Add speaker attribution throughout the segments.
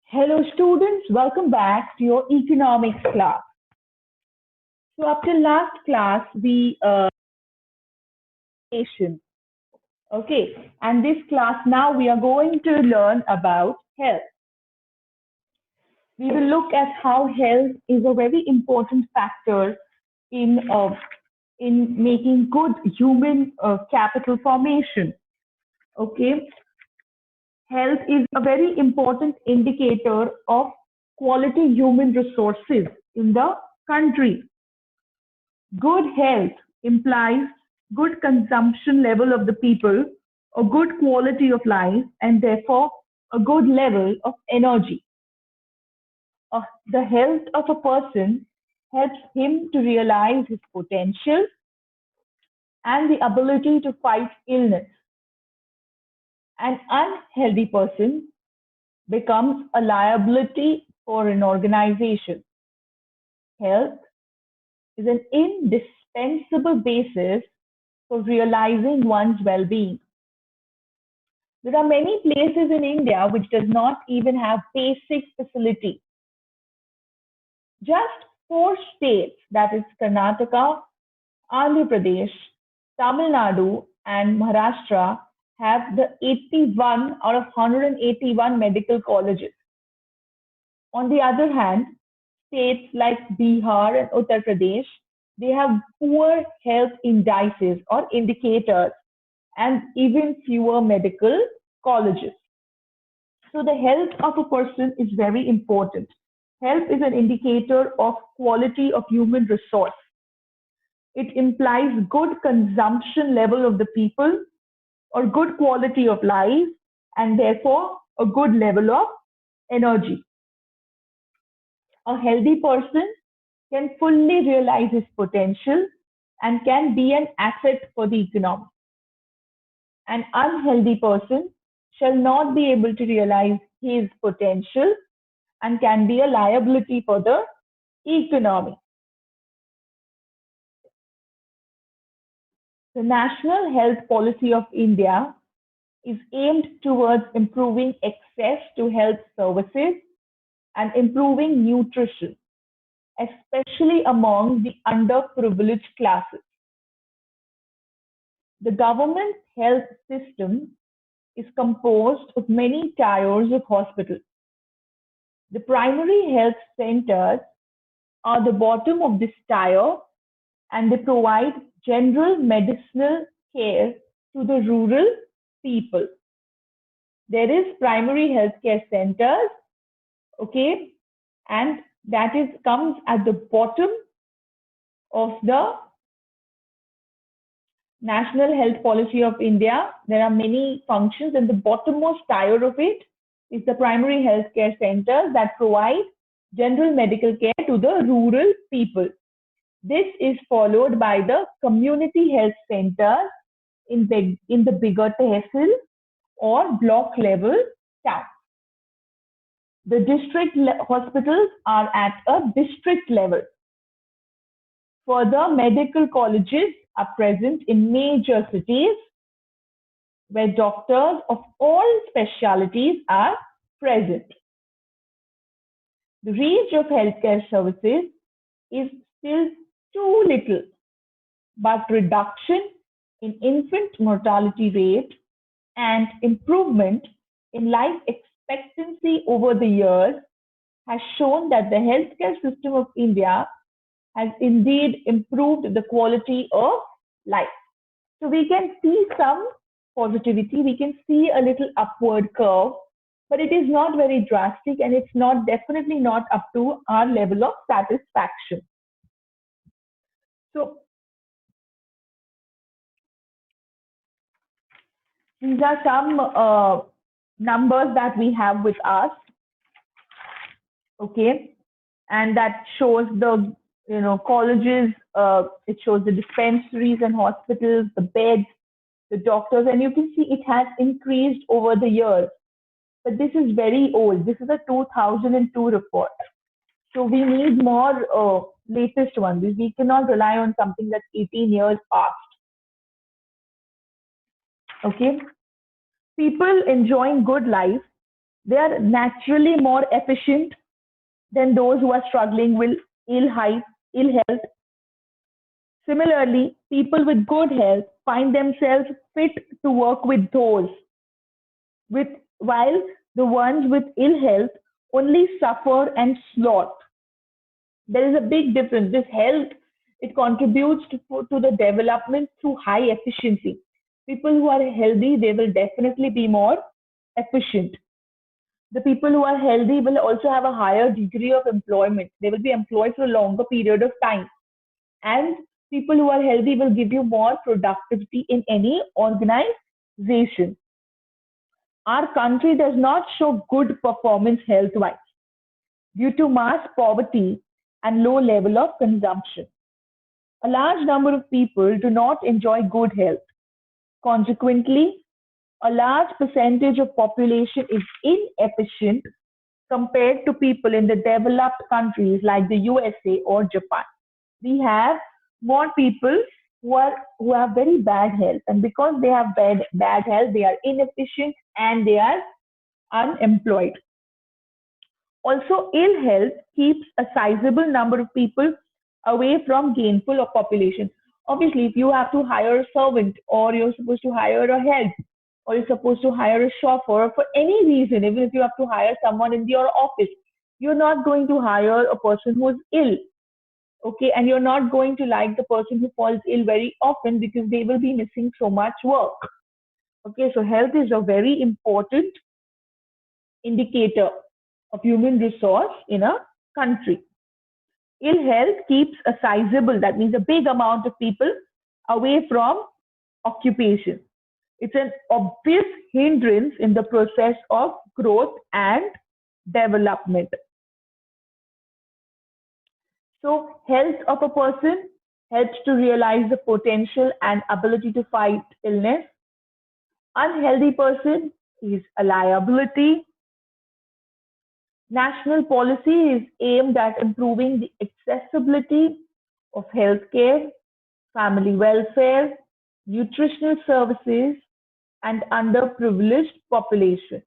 Speaker 1: Hello students, welcome back to your economics class. So after last class, we nation. Okay, and this class now we are going to learn about health. We will look at how health is a very important factor in uh, in making good human capital formation. Okay, health is a very important indicator of quality human resources in the country. Good health implies good consumption level of the people, a good quality of life, and therefore a good level of energy. The health of a person helps him to realize his potential and the ability to fight illness. An unhealthy person becomes a liability for an organization. Health is an indispensable basis for realizing one's well-being. There are many places in India which does not even have basic facility. Just four states, that is Karnataka, Andhra Pradesh, Tamil Nadu, and Maharashtra, have the 81 out of 181 medical colleges. On the other hand, states like Bihar and Uttar Pradesh, they have poor health indices or indicators and even fewer medical colleges. So the health of a person is very important. Health is an indicator of quality of human resource. It implies good consumption level of the people or good quality of life and therefore a good level of energy. A healthy person can fully realize his potential and can be an asset for the economy. An unhealthy person shall not be able to realize his potential and can be a liability for the economy. The National Health Policy of India is aimed towards improving access to health services and improving nutrition, especially among the underprivileged classes. The government health system is composed of many tiers of hospitals. The primary health centers are the bottom of this tier and they provide general medicinal care to the rural people. There is primary healthcare centers, okay, and that is comes at the bottom of the National Health Policy of India. There are many functions, and the bottommost tier of it is the primary healthcare centers that provide general medical care to the rural people. This is followed by the community health centers in the bigger tehsil or block level towns. The district hospitals are at a district level. Further, medical colleges are present in major cities where doctors of all specialties are present. The reach of healthcare services is still too little, but reduction in infant mortality rate and improvement in life expectancy over the years has shown that the healthcare system of India has indeed improved the quality of life. So we can see some positivity, we can see a little upward curve, but it is not very drastic and it's not definitely not up to our level of satisfaction. So these are some numbers that we have with us, okay, and that shows the colleges, it shows the dispensaries and hospitals, the beds, the doctors, and you can see it has increased over the years. But this is very old. This is a 2002 report. So we need more latest ones. We cannot rely on something that's 18 years past. Okay. People enjoying good life They are naturally more efficient than those who are struggling with ill health. Similarly, people with good health find themselves fit to work with those with while the ones with ill health only suffer and sloth. There is a big difference. This health, it contributes to the development through high efficiency. People who are healthy, they will definitely be more efficient. The people who are healthy will also have a higher degree of employment. They will be employed for a longer period of time. And people who are healthy will give you more productivity in any organization. Our country does not show good performance health wise due to mass poverty and low level of consumption. A large number of people do not enjoy good health. Consequently, a large percentage of population is inefficient compared to people in the developed countries like the USA or Japan. We have more people who have very bad health, and because they have bad health, they are inefficient and they are unemployed. Also, ill health keeps a sizable number of people away from gainful of population. Obviously, if you have to hire a servant, or you're supposed to hire a help, or you're supposed to hire a chauffeur, for any reason, even if you have to hire someone in your office, you're not going to hire a person who is ill. Okay, and you're not going to like the person who falls ill very often because they will be missing so much work. Okay, so health is a very important indicator of human resource in a country. Ill health keeps a sizable, that means a big amount of people away from occupation. It's an obvious hindrance in the process of growth and development. So, health of a person helps to realize the potential and ability to fight illness. Unhealthy person is a liability. National policy is aimed at improving the accessibility of healthcare, family welfare, nutritional services, and underprivileged population.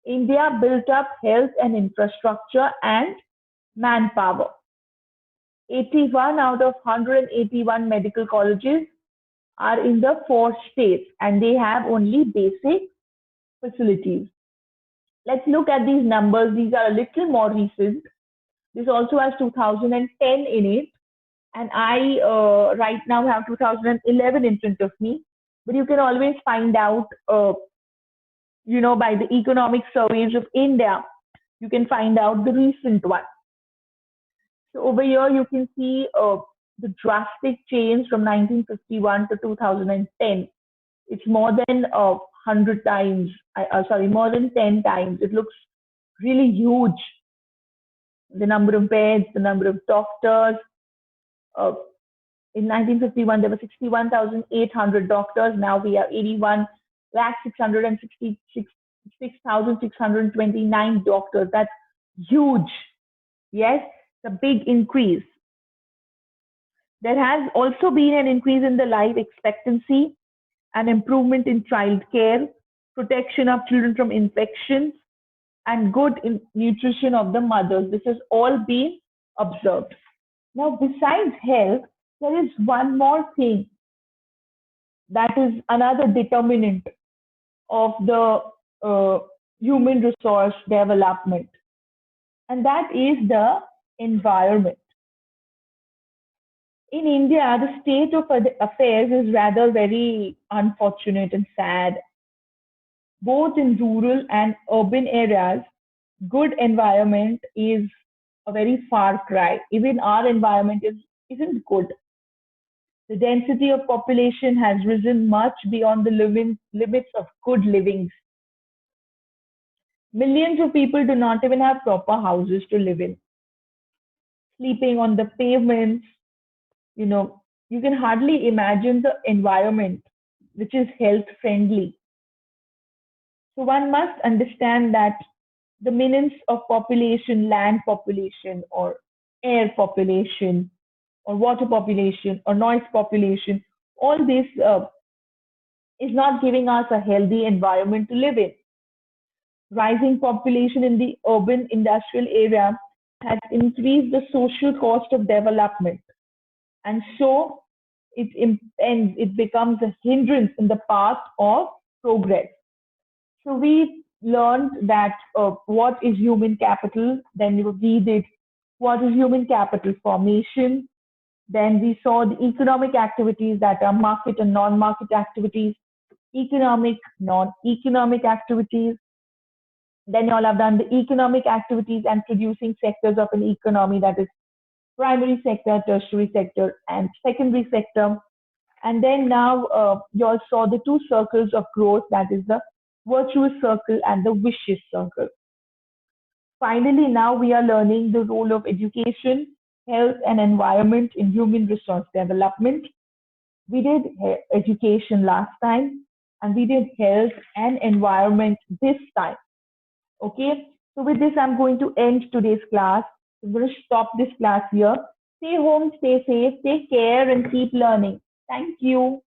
Speaker 1: India built up health and infrastructure and manpower. 81 out of 181 medical colleges are in the four states and they have only basic facilities. Let's look at these numbers. These are a little more recent. This also has 2010 in it, and I right now have 2011 in front of me. But you can always find out, by the economic surveys of India, you can find out the recent one. So over here, you can see the drastic change from 1951 to 2010. It's more than 100 times, more than 10 times. It looks really huge. The number of beds, the number of doctors. In 1951, there were 61,800 doctors. Now we have 81,666,629 doctors. That's huge. Yes, it's a big increase. There has also been an increase in the life expectancy, an improvement in child care, protection of children from infections, and good nutrition of the mothers. This has all been observed. Now, besides health, there is one more thing that is another determinant of the human resource development, and that is the environment. In India, the state of affairs is rather very unfortunate and sad. Both in rural and urban areas, good environment is a very far cry. Even our environment isn't good. The density of population has risen much beyond the limits of good living. Millions of people do not even have proper houses to live in. Sleeping on the pavements, you can hardly imagine the environment which is health friendly. So one must understand that the menace of population, land population, or air population, or water population, or noise population, all this is not giving us a healthy environment to live in. Rising population in the urban industrial area has increased the social cost of development, and so it becomes a hindrance in the path of progress. So we learned that what is human capital. Then we did what is human capital formation. Then we saw the economic activities that are market and non-market activities, economic, non-economic activities. Then you all have done the economic activities and producing sectors of an economy, that is primary sector, tertiary sector, and secondary sector. And then now you all saw the two circles of growth, that is the virtuous circle and the vicious circle. Finally, now we are learning the role of education, health, and environment in human resource development. We did education last time, and we did health and environment this time. Okay, so with this, I'm going to end today's class. I'm going to stop this class here. Stay home, stay safe, take care, and keep learning. Thank you.